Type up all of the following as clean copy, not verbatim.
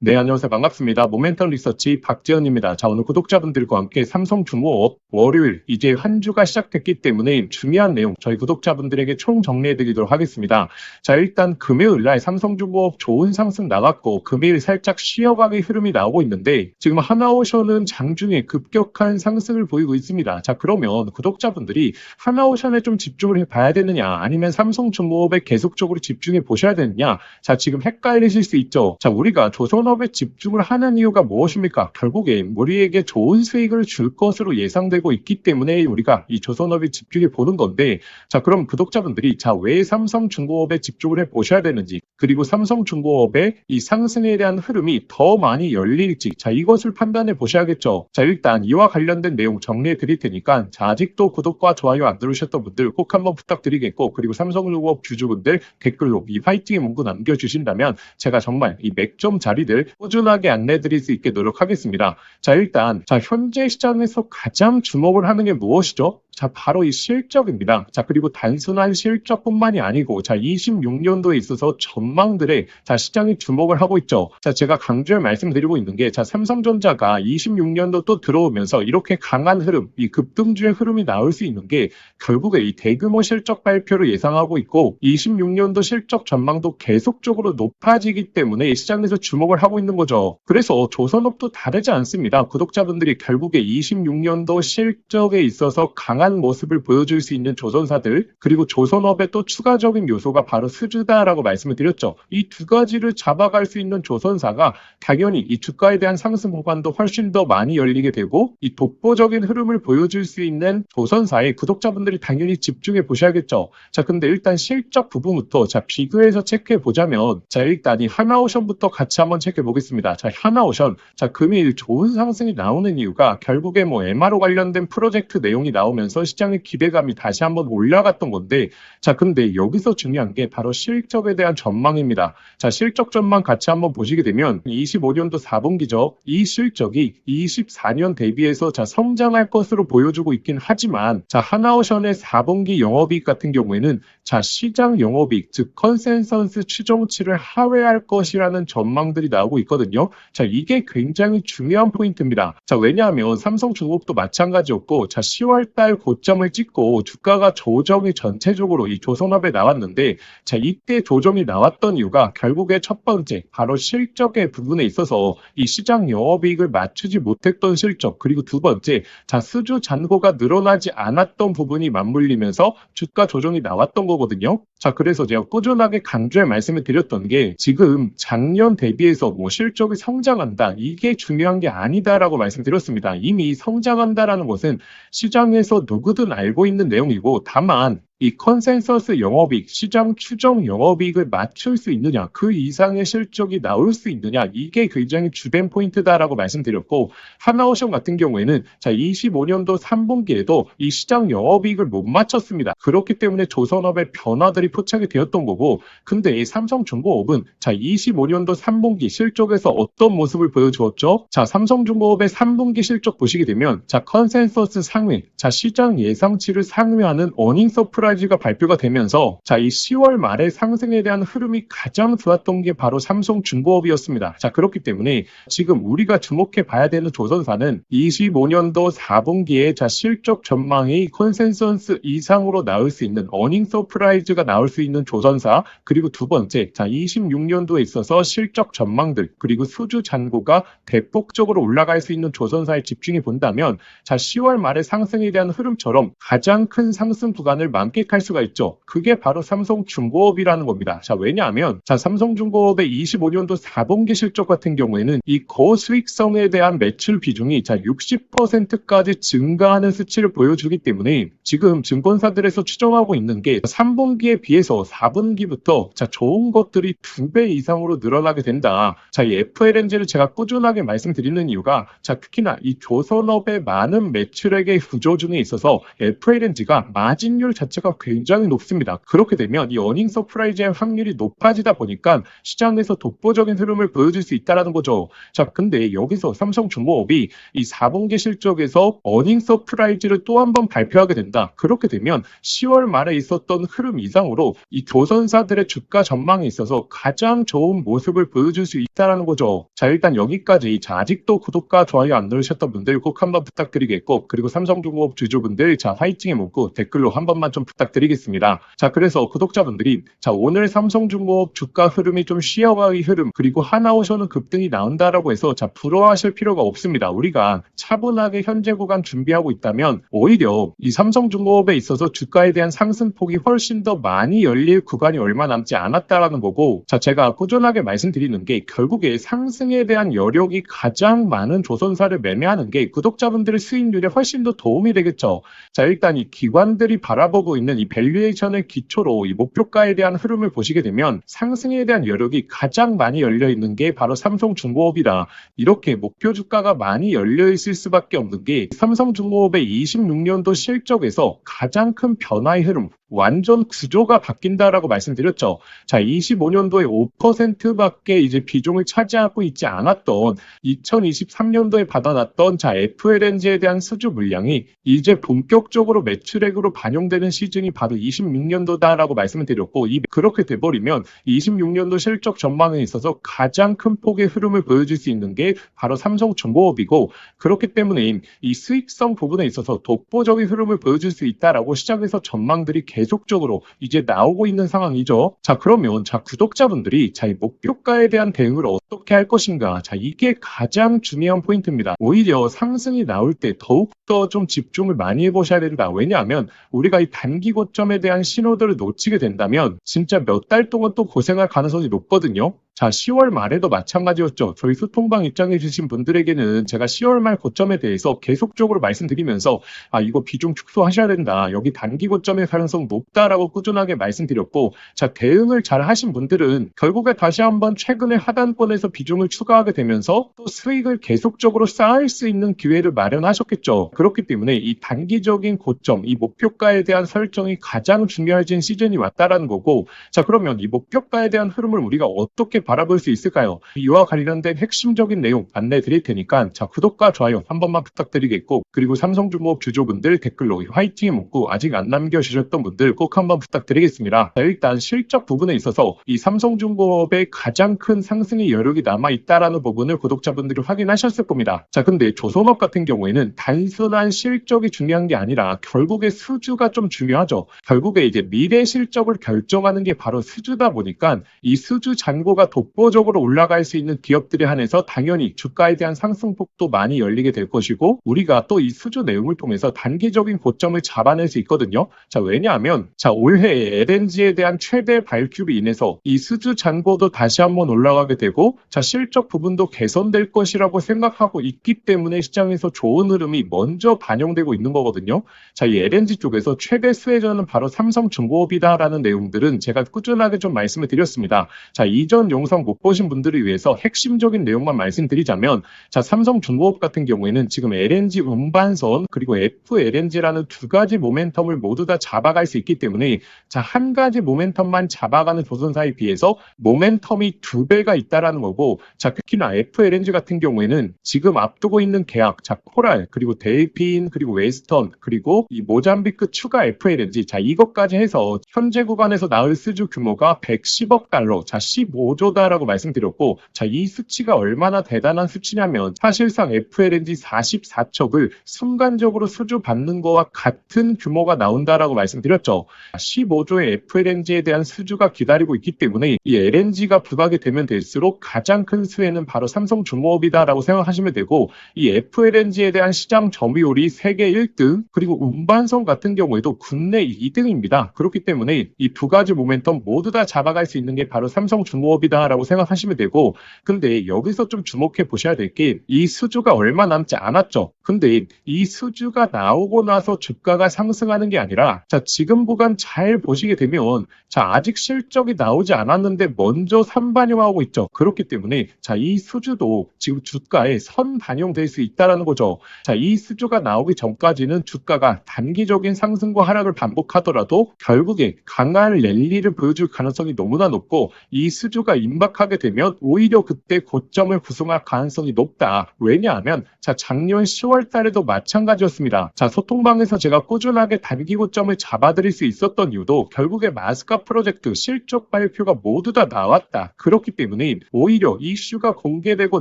네, 안녕하세요. 반갑습니다. 모멘텀 리서치 박지현입니다. 자, 오늘 구독자분들과 함께 삼성 중공업 월요일 이제 한 주가 시작됐기 때문에 중요한 내용 저희 구독자분들에게 총 정리해 드리도록 하겠습니다. 자, 일단 금요일 날 삼성중공업 좋은 상승 나갔고 금요일 살짝 쉬어가는 흐름이 나오고 있는데 지금 하나오션은 장중에 급격한 상승을 보이고 있습니다. 자, 그러면 구독자분들이 하나오션에 좀 집중을 해봐야 되느냐 아니면 삼성중공업에 계속적으로 집중해 보셔야 되느냐, 자, 지금 헷갈리실 수 있죠. 자, 우리가 조선업에 집중을 하는 이유가 무엇입니까? 결국에 우리에게 좋은 수익을 줄 것으로 예상되고 있기 때문에 우리가 이 조선업에 집중해 보는 건데, 자, 그럼 구독자분들이 자, 왜 삼성중공업에 집중을 해 보셔야 되는지, 그리고 삼성중공업의 이 상승에 대한 흐름이 더 많이 열릴지, 자, 이것을 판단해 보셔야겠죠. 자, 일단 이와 관련된 내용 정리해 드릴 테니까, 자, 아직도 구독과 좋아요 안 누르셨던 분들 꼭 한번 부탁드리겠고, 그리고 삼성중공업 주주분들 댓글로 이 파이팅의 문구 남겨주신다면 제가 정말 이 맥점 자리들 꾸준하게 안내 드릴 수 있게 노력하겠습니다. 자, 일단 자, 현재 시장에서 가장 주목을 하는 게 무엇이죠? 자, 바로 이 실적입니다. 자, 그리고 단순한 실적뿐만이 아니고, 자, 26년도에 있어서 전망들에, 자, 시장이 주목을 하고 있죠. 자, 제가 강조해 말씀드리고 있는 게, 자, 삼성전자가 26년도 또 들어오면서 이렇게 강한 흐름, 이 급등주의 흐름이 나올 수 있는 게, 결국에 이 대규모 실적 발표를 예상하고 있고, 26년도 실적 전망도 계속적으로 높아지기 때문에 시장에서 주목을 하고 있는 거죠. 그래서 조선업도 다르지 않습니다. 구독자분들이 결국에 26년도 실적에 있어서 강한 모습을 보여줄 수 있는 조선사들, 그리고 조선업의 또 추가적인 요소가 바로 수주다라고 말씀을 드렸죠. 이 두 가지를 잡아갈 수 있는 조선사가 당연히 이 주가에 대한 상승 구간도 훨씬 더 많이 열리게 되고, 이 독보적인 흐름을 보여줄 수 있는 조선사에 구독자분들이 당연히 집중해 보셔야겠죠. 자, 근데 일단 실적 부분부터 자, 비교해서 체크해 보자면, 자, 일단 이 하나오션부터 같이 한번 체크해 보겠습니다. 자, 하나오션, 자, 금일 좋은 상승이 나오는 이유가 결국에 뭐 MRO 관련된 프로젝트 내용이 나오면서 시장의 기대감이 다시 한번 올라갔던 건데, 자, 근데 여기서 중요한 게 바로 실적에 대한 전망입니다. 자, 실적 전망 같이 한번 보시게 되면 25년도 4분기죠. 이 실적이 24년 대비해서 자, 성장할 것으로 보여주고 있긴 하지만, 자, 하나오션의 4분기 영업이익 같은 경우에는 자, 시장 영업이익, 즉 컨센서스 추정치를 하회할 것이라는 전망들이 나오고 있거든요. 자, 이게 굉장히 중요한 포인트입니다. 자, 왜냐하면 삼성중공업도 마찬가지였고, 자, 10월달 고점을 찍고 주가가 조정이 전체적으로 이 조선업에 나왔는데, 자, 이때 조정이 나왔던 이유가 결국에 첫 번째 바로 실적의 부분에 있어서 이 시장 영업이익을 맞추지 못했던 실적, 그리고 두 번째 자, 수주 잔고가 늘어나지 않았던 부분이 맞물리면서 주가 조정이 나왔던 거거든요. 자, 그래서 제가 꾸준하게 강조해 말씀을 드렸던 게, 지금 작년 대비해서 뭐 실적이 성장한다, 이게 중요한 게 아니다라고 말씀드렸습니다. 이미 성장한다라는 것은 시장에서 누구든 알고 있는 내용이고, 다만 이 컨센서스 영업이익, 시장 추정 영업이익을 맞출 수 있느냐, 그 이상의 실적이 나올 수 있느냐, 이게 굉장히 주된 포인트다라고 말씀드렸고, 하나오션 같은 경우에는 자, 25년도 3분기에도 이 시장 영업이익을 못 맞췄습니다. 그렇기 때문에 조선업의 변화들이 포착이 되었던 거고, 근데 이 삼성중공업은 자, 25년도 3분기 실적에서 어떤 모습을 보여주었죠? 자, 삼성중공업의 3분기 실적 보시게 되면 자, 컨센서스 상회, 자, 시장 예상치를 상회하는 어닝 서프라이즈가 발표가 되면서 자, 이 10월 말에 상승에 대한 흐름이 가장 좋았던 게 바로 삼성중공업이었습니다. 자, 그렇기 때문에 지금 우리가 주목해 봐야 되는 조선사는 25년도 4분기에 자, 실적 전망이 컨센서스 이상으로 나올 수 있는 어닝 서프라이즈가 나올 수 있는 조선사, 그리고 두 번째 자, 26년도에 있어서 실적 전망들, 그리고 수주 잔고가 대폭적으로 올라갈 수 있는 조선사에 집중해 본다면, 자, 10월 말에 상승에 대한 흐름처럼 가장 큰 상승 구간을 만끽할 수가 있죠. 그게 바로 삼성중공업이라는 겁니다. 자, 왜냐하면 자, 삼성중공업의 25년도 4분기 실적 같은 경우에는 이 고수익성에 대한 매출 비중이 자, 60%까지 증가하는 수치를 보여주기 때문에 지금 증권사들에서 추정하고 있는 게 3분기에 비해서 4분기부터 자, 좋은 것들이 2배 이상으로 늘어나게 된다. 자, 이 FLNG를 제가 꾸준하게 말씀드리는 이유가 자, 특히나 이 조선업의 많은 매출액의 구조 중에 있어서 FLNG가 마진율 자체가 가능성치가 굉장히 높습니다. 그렇게 되면 이 어닝 서프라이즈의 확률이 높아지다 보니까 시장에서 독보적인 흐름을 보여줄 수 있다는 거죠. 자, 근데 여기서 삼성중공업이 이 4분기 실적에서 어닝 서프라이즈를 또 한 번 발표하게 된다. 그렇게 되면 10월 말에 있었던 흐름 이상으로 이 조선사들의 주가 전망에 있어서 가장 좋은 모습을 보여줄 수 있다는 거죠. 자, 일단 여기까지. 자, 아직도 구독과 좋아요 안 누르셨던 분들 꼭 한번 부탁드리겠고, 그리고 삼성중공업 주주분들 자, 화이팅의 문구 댓글로 한 번만 좀 부탁드리겠습니다. 자, 그래서 구독자분들이 자, 오늘 삼성중공업 주가 흐름이 좀 시어와의 흐름, 그리고 하나오션은 급등이 나온다라고 해서 자, 부러워하실 필요가 없습니다. 우리가 차분하게 현재 구간 준비하고 있다면 오히려 이 삼성중공업에 있어서 주가에 대한 상승폭이 훨씬 더 많이 열릴 구간이 얼마 남지 않았다라는 거고, 자, 제가 꾸준하게 말씀드리는 게 결국에 상승에 대한 여력이 가장 많은 조선사를 매매하는 게 구독자분들의 수익률에 훨씬 더 도움이 되겠죠. 자, 일단 이 기관들이 바라보고 있는 이 밸류에이션을 기초로 이 목표가에 대한 흐름을 보시게 되면 상승에 대한 여력이 가장 많이 열려 있는 게 바로 삼성중공업이다. 이렇게 목표 주가가 많이 열려 있을 수밖에 없는 게 삼성중공업의 26년도 실적에서 가장 큰 변화의 흐름, 완전 구조가 바뀐다라고 말씀드렸죠. 자, 25년도에 5%밖에 이제 비중을 차지하고 있지 않았던 2023년도에 받아놨던 자, FLNG에 대한 수주 물량이 이제 본격적으로 매출액으로 반영되는 시즌이 바로 26년도다라고 말씀을 드렸고, 그렇게 돼버리면 26년도 실적 전망에 있어서 가장 큰 폭의 흐름을 보여줄 수 있는 게 바로 삼성중공업이고, 그렇기 때문에 이 수익성 부분에 있어서 독보적인 흐름을 보여줄 수 있다라고 시장에서 전망들이 계속적으로 이제 나오고 있는 상황이죠. 자, 그러면 자, 구독자분들이 자, 이 목표가에 대한 대응을 어떻게 할 것인가? 자, 이게 가장 중요한 포인트입니다. 오히려 상승이 나올 때 더욱더 좀 집중을 많이 해보셔야 된다. 왜냐하면 우리가 이 단기 고점에 대한 신호들을 놓치게 된다면 진짜 몇 달 동안 또 고생할 가능성이 높거든요. 자, 10월 말에도 마찬가지였죠. 저희 소통방 입장해 주신 분들에게는 제가 10월 말 고점에 대해서 계속적으로 말씀드리면서 이거 비중 축소하셔야 된다. 여기 단기 고점의 가능성 높다라고 꾸준하게 말씀드렸고, 자, 대응을 잘 하신 분들은 결국에 다시 한번 최근에 하단권에서 비중을 추가하게 되면서 또 수익을 계속적으로 쌓을 수 있는 기회를 마련하셨겠죠. 그렇기 때문에 이 단기적인 고점, 이 목표가에 대한 설정이 가장 중요해진 시즌이 왔다라는 거고, 자, 그러면 이 목표가에 대한 흐름을 우리가 어떻게 바라볼 수 있을까요? 이와 관련된 핵심적인 내용 안내 드릴 테니까 자, 구독과 좋아요 한 번만 부탁드리겠고, 그리고 삼성중공업 주주분들 댓글로 화이팅의 문구 아직 안 남겨주셨던 분들 꼭 한번 부탁드리겠습니다. 자, 일단 실적 부분에 있어서 이 삼성중공업의 가장 큰 상승의 여력이 남아있다라는 부분을 구독자분들이 확인하셨을 겁니다. 자, 근데 조선업 같은 경우에는 단순한 실적이 중요한 게 아니라 결국에 수주가 좀 중요하죠. 결국에 이제 미래 실적을 결정하는 게 바로 수주다 보니까 이 수주 잔고가 독보적으로 올라갈 수 있는 기업들에 한해서 당연히 주가에 대한 상승폭도 많이 열리게 될 것이고, 우리가 또 이 수주 내용을 통해서 단기적인 고점을 잡아낼 수 있거든요. 자, 왜냐하면 자, 올해 LNG에 대한 최대 발급이 인해서 이 수주 잔고도 다시 한번 올라가게 되고, 자, 실적 부분도 개선될 것이라고 생각하고 있기 때문에 시장에서 좋은 흐름이 먼저 반영되고 있는 거거든요. 자, 이 LNG 쪽에서 최대 수혜자는 바로 삼성중공업이다라는 내용들은 제가 꾸준하게 좀 말씀을 드렸습니다. 자, 이전 영상 못 보신 분들을 위해서 핵심적인 내용만 말씀드리자면, 자, 삼성중공업 같은 경우에는 지금 LNG 운반선 그리고 FLNG라는 두 가지 모멘텀을 모두 다 잡아갈 수 있기 때문에 자, 한 가지 모멘텀만 잡아가는 조선사에 비해서 모멘텀이 2배가 있다라는 거고, 자, 특히나 FLNG 같은 경우에는 지금 앞두고 있는 계약, 자, 코랄 그리고 델핀 그리고 웨스턴 그리고 이 모잠비크 추가 FLNG, 자, 이것까지 해서 현재 구간에서 나올 수주 규모가 110억 달러, 자, 15조다라고 말씀드렸고, 자, 이 수치가 얼마나 대단한 수치냐면 사실상 FLNG 44척을 순간적으로 수주 받는 거와 같은 규모가 나온다라고 말씀드렸죠. 15조의 FLNG에 대한 수주가 기다리고 있기 때문에 이 LNG가 부각이 되면 될수록 가장 큰 수혜는 바로 삼성중공업이다라고 생각하시면 되고, 이 FLNG에 대한 시장 점유율이 세계 1등, 그리고 운반선 같은 경우에도 국내 2등입니다. 그렇기 때문에 이 두 가지 모멘텀 모두 다 잡아갈 수 있는 게 바로 삼성중공업이다 있다라고 생각하시면 되고, 근데 여기서 좀 주목해 보셔야 될 게 이 수주가 얼마 남지 않았죠. 근데 이 수주가 나오고 나서 주가가 상승하는 게 아니라, 자, 지금 구간 잘 보시게 되면, 자, 아직 실적이 나오지 않았는데 먼저 선반영하고 있죠. 그렇기 때문에, 자, 이 수주도 지금 주가에 선반영될 수 있다라는 거죠. 자, 이 수주가 나오기 전까지는 주가가 단기적인 상승과 하락을 반복하더라도 결국에 강한 랠리를 보여줄 가능성이 너무나 높고, 이 수주가 임박하게 되면 오히려 그때 고점을 구성할 가능성이 높다. 왜냐하면 자, 작년 10월 달에도 마찬가지였습니다. 자, 소통방에서 제가 꾸준하게 단기 고점을 잡아드릴 수 있었던 이유도 결국에 마스카 프로젝트 실적 발표가 모두 다 나왔다. 그렇기 때문에 오히려 이슈가 공개되고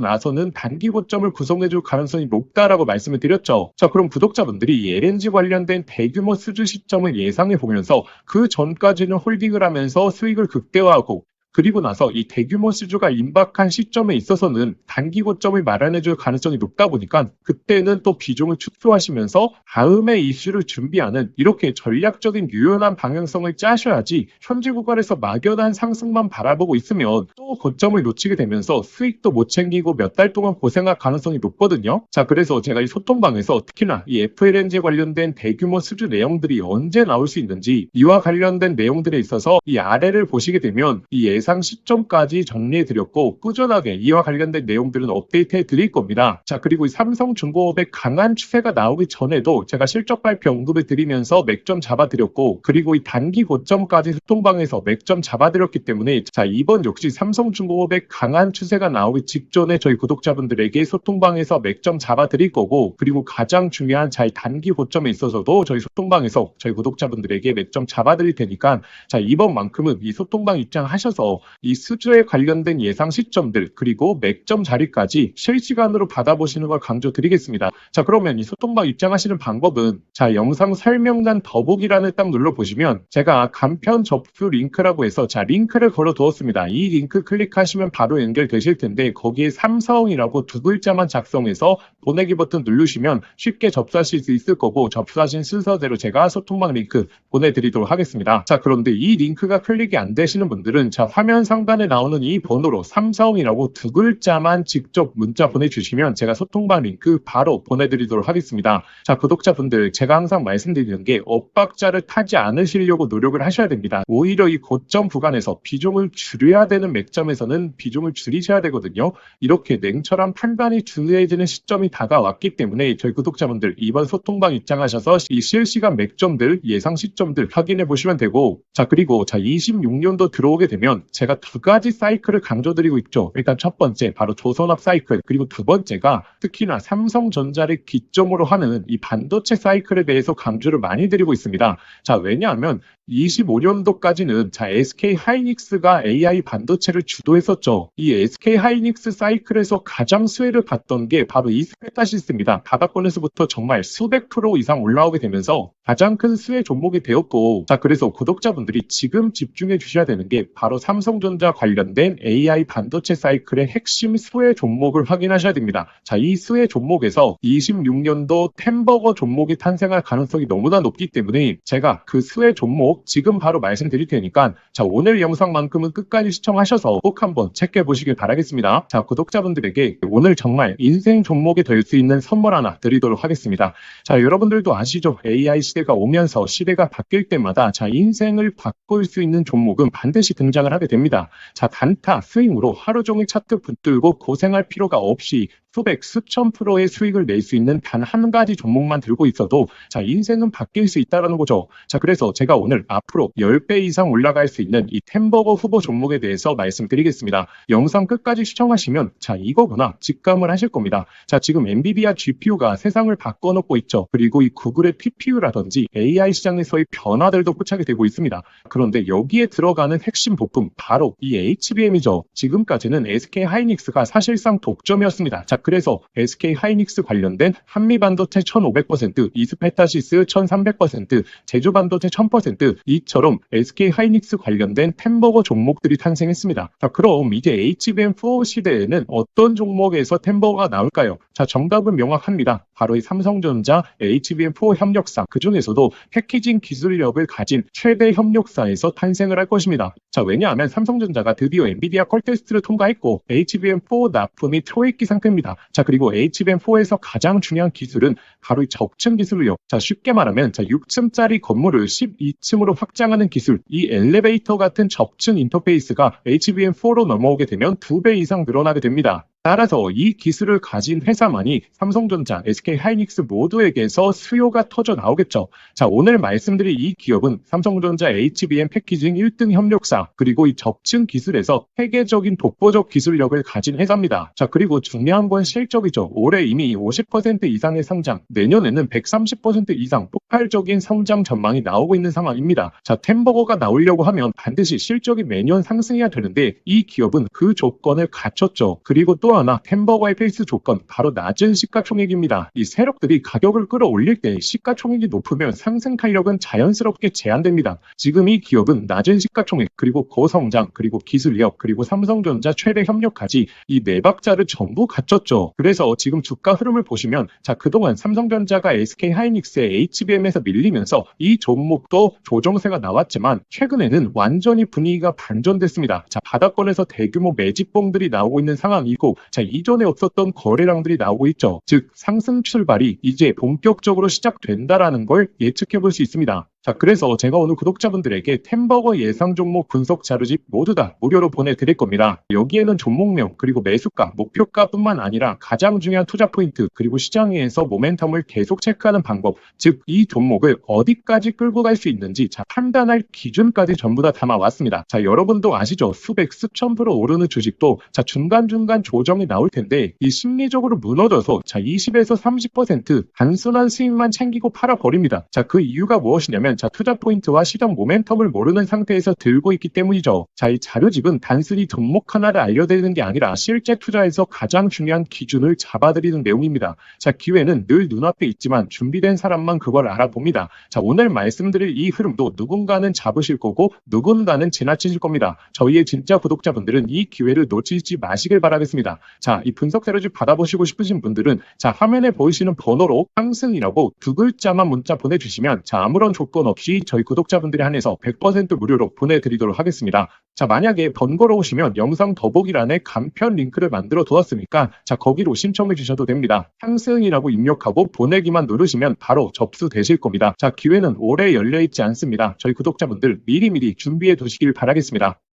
나서는 단기 고점을 구성해줄 가능성이 높다라고 말씀을 드렸죠. 자, 그럼 구독자분들이 이 LNG 관련된 대규모 수주 시점을 예상해 보면서 그 전까지는 홀딩을 하면서 수익을 극대화하고, 그리고 나서 이 대규모 수주가 임박한 시점에 있어서는 단기 고점을 마련해줄 가능성이 높다 보니까 그때는 또 비중을 축소하시면서 다음에 이슈를 준비하는 이렇게 전략적인 유연한 방향성을 짜셔야지, 현재 구간에서 막연한 상승만 바라보고 있으면 또 고점을 놓치게 되면서 수익도 못 챙기고 몇 달 동안 고생할 가능성이 높거든요. 자, 그래서 제가 이 소통방에서 특히나 이 FLNG 관련된 대규모 수주 내용들이 언제 나올 수 있는지, 이와 관련된 내용들에 있어서 이 아래를 보시게 되면 이 예상 시점까지 정리해드렸고, 꾸준하게 이와 관련된 내용들은 업데이트해 드릴 겁니다. 자, 그리고 이 삼성중공업의 강한 추세가 나오기 전에도 제가 실적 발표 언급을 드리면서 맥점 잡아드렸고, 그리고 이 단기 고점까지 소통방에서 맥점 잡아드렸기 때문에, 자, 이번 역시 삼성중공업의 강한 추세가 나오기 직전에 저희 구독자분들에게 소통방에서 맥점 잡아드릴 거고, 그리고 가장 중요한 자, 이 단기 고점에 있어서도 저희 소통방에서 저희 구독자분들에게 맥점 잡아드릴 테니까, 자, 이번만큼은 이 소통방 입장하셔서 이 수주에 관련된 예상 시점들 그리고 맥점 자리까지 실시간으로 받아보시는 걸 강조드리겠습니다. 자, 그러면 이 소통방 입장하시는 방법은, 자, 영상 설명란 더보기란을 딱 눌러보시면 제가 간편 접수 링크라고 해서, 자, 링크를 걸어 두었습니다. 이 링크 클릭하시면 바로 연결되실 텐데, 거기에 삼성이라고 두 글자만 작성해서 보내기 버튼 누르시면 쉽게 접수하실 수 있을 거고, 접수하신 순서대로 제가 소통방 링크 보내드리도록 하겠습니다. 자, 그런데 이 링크가 클릭이 안 되시는 분들은, 자, 화면 상단에 나오는 이 번호로 삼성이라고 두 글자만 직접 문자 보내주시면 제가 소통방 링크 바로 보내드리도록 하겠습니다. 자, 구독자분들, 제가 항상 말씀드리는 게 엇박자를 타지 않으시려고 노력을 하셔야 됩니다. 오히려 이 고점 구간에서 비중을 줄여야 되는 맥점에서는 비중을 줄이셔야 되거든요. 이렇게 냉철한 판단이 중요해지는 시점이 다가왔기 때문에 저희 구독자분들, 이번 소통방 입장하셔서 이 실시간 맥점들, 예상 시점들 확인해 보시면 되고, 자, 그리고 자, 26년도 들어오게 되면 제가 두 가지 사이클을 강조드리고 있죠. 일단 첫 번째 바로 조선업 사이클, 그리고 두 번째가 특히나 삼성전자를 기점으로 하는 이 반도체 사이클에 대해서 강조를 많이 드리고 있습니다. 자, 왜냐하면 25년도까지는 자, SK 하이닉스가 AI 반도체를 주도했었죠. 이 SK 하이닉스 사이클에서 가장 수혜를 봤던 게 바로 이 스페타시스입니다. 바닥권에서부터 정말 수백 프로 이상 올라오게 되면서 가장 큰 수혜 종목이 되었고, 자, 그래서 구독자분들이 지금 집중해 주셔야 되는 게 바로 삼성전자 관련된 AI 반도체 사이클의 핵심 수혜 종목을 확인하셔야 됩니다. 자, 이 수혜 종목에서 26년도 템버거 종목이 탄생할 가능성이 너무나 높기 때문에 제가 그 수혜 종목 지금 바로 말씀드릴 테니까, 자, 오늘 영상만큼은 끝까지 시청하셔서 꼭 한번 체크해 보시길 바라겠습니다. 자, 구독자분들에게 오늘 정말 인생 종목이 될 수 있는 선물 하나 드리도록 하겠습니다. 자, 여러분들도 아시죠? AI 시대가 오면서 시대가 바뀔 때마다 자, 인생을 바꿀 수 있는 종목은 반드시 등장을 하게 됩니다. 자, 단타 스윙으로 하루 종일 차트 붙들고 고생할 필요가 없이 수백, 수천 프로의 수익을 낼 수 있는 단 한 가지 종목만 들고 있어도 자, 인생은 바뀔 수 있다는 거죠. 자, 그래서 제가 오늘 앞으로 10배 이상 올라갈 수 있는 이 템버거 후보 종목에 대해서 말씀드리겠습니다. 영상 끝까지 시청하시면 자, 이거구나 직감을 하실 겁니다. 자, 지금 엔비디아 GPU가 세상을 바꿔놓고 있죠. 그리고 이 구글의 TPU라든지 AI 시장에서의 변화들도 포착이 되고 있습니다. 그런데 여기에 들어가는 핵심 부품 바로 이 HBM이죠. 지금까지는 SK 하이닉스가 사실상 독점이었습니다. 자, 그래서 SK 하이닉스 관련된 한미반도체 1500%, 이스페타시스 1300%, 제주반도체 1000% 이처럼 SK 하이닉스 관련된 템버거 종목들이 탄생했습니다. 자, 그럼 이제 HBM4 시대에는 어떤 종목에서 템버거가 나올까요? 자, 정답은 명확합니다. 바로 이 삼성전자 HBM4 협력사, 그 중에서도 패키징 기술력을 가진 최대 협력사에서 탄생을 할 것입니다. 자, 왜냐하면 삼성전자가 드디어 엔비디아 퀄 테스트를 통과했고 HBM4 납품이 초읽기 상태입니다. 자, 그리고 HBM4에서 가장 중요한 기술은 바로 이 적층 기술력. 자, 쉽게 말하면 6층짜리 건물을 12층으로 확장하는 기술, 이 엘리베이터 같은 적층 인터페이스가 HBM4로 넘어오게 되면 2배 이상 늘어나게 됩니다. 따라서 이 기술을 가진 회사만이 삼성전자, SK 하이닉스 모두에게서 수요가 터져 나오겠죠. 자, 오늘 말씀드릴 이 기업은 삼성전자 HBM 패키징 1등 협력사, 그리고 이 적층 기술에서 세계적인 독보적 기술력을 가진 회사입니다. 자, 그리고 중요한 건 실적이죠. 올해 이미 50% 이상의 성장, 내년에는 130% 이상 폭발적인 성장 전망이 나오고 있는 상황입니다. 자, 템버거가 나오려고 하면 반드시 실적이 매년 상승해야 되는데 이 기업은 그 조건을 갖췄죠. 그리고 또 하나 템버거의 필수 조건, 바로 낮은 시가총액입니다. 이 세력들이 가격을 끌어올릴 때 시가총액이 높으면 상승 탄력은 자연스럽게 제한됩니다. 지금 이 기업은 낮은 시가총액, 그리고 고성장, 그리고 기술력, 그리고 삼성전자 최대 협력까지 이 네 박자를 전부 갖췄죠. 그래서 지금 주가 흐름을 보시면 자, 그동안 삼성전자가 SK 하이닉스의 HBM에서 밀리면서 이 종목도 조정세가 나왔지만 최근에는 완전히 분위기가 반전됐습니다. 자, 바닥권에서 대규모 매집봉들이 나오고 있는 상황이고, 자, 이전에 없었던 거래량들이 나오고 있죠. 즉, 상승 출발이 이제 본격적으로 시작된다라는 걸 예측해 볼 수 있습니다. 자, 그래서 제가 오늘 구독자분들에게 템버거 예상 종목 분석 자료집 모두 다 무료로 보내드릴 겁니다. 여기에는 종목명, 그리고 매수가, 목표가뿐만 아니라 가장 중요한 투자 포인트, 그리고 시장에서 모멘텀을 계속 체크하는 방법, 즉 이 종목을 어디까지 끌고 갈 수 있는지 판단할 기준까지 전부 다 담아왔습니다. 자, 여러분도 아시죠? 수백, 수천 프로 오르는 주식도 중간중간 조정이 나올 텐데 이 심리적으로 무너져서 20에서 30% 단순한 수익만 챙기고 팔아버립니다. 자, 그 이유가 무엇이냐면 투자 포인트와 시장 모멘텀을 모르는 상태에서 들고 있기 때문이죠. 자, 이 자료집은 단순히 종목 하나를 알려드리는 게 아니라 실제 투자에서 가장 중요한 기준을 잡아드리는 내용입니다. 자, 기회는 늘 눈앞에 있지만 준비된 사람만 그걸 알아봅니다. 자, 오늘 말씀드릴 이 흐름도 누군가는 잡으실 거고 누군가는 지나치실 겁니다. 저희의 진짜 구독자분들은 이 기회를 놓치지 마시길 바라겠습니다. 자, 이 분석 자료집 받아보시고 싶으신 분들은 화면에 보이시는 번호로 상승이라고 두 글자만 문자 보내주시면 아무런 조건 없이 저희 구독자분들에 한해서 100% 무료로 보내드리도록 하겠습니다. 자, 만약에 번거로우시면 영상 더보기란에 간편 링크를 만들어 두었으니까 거기로 신청해 주셔도 됩니다. 상승이라고 입력하고 보내기만 누르시면 바로 접수되실 겁니다. 자, 기회는 오래 열려 있지 않습니다. 저희 구독자분들 미리미리 준비해 두시길 바라겠습니다.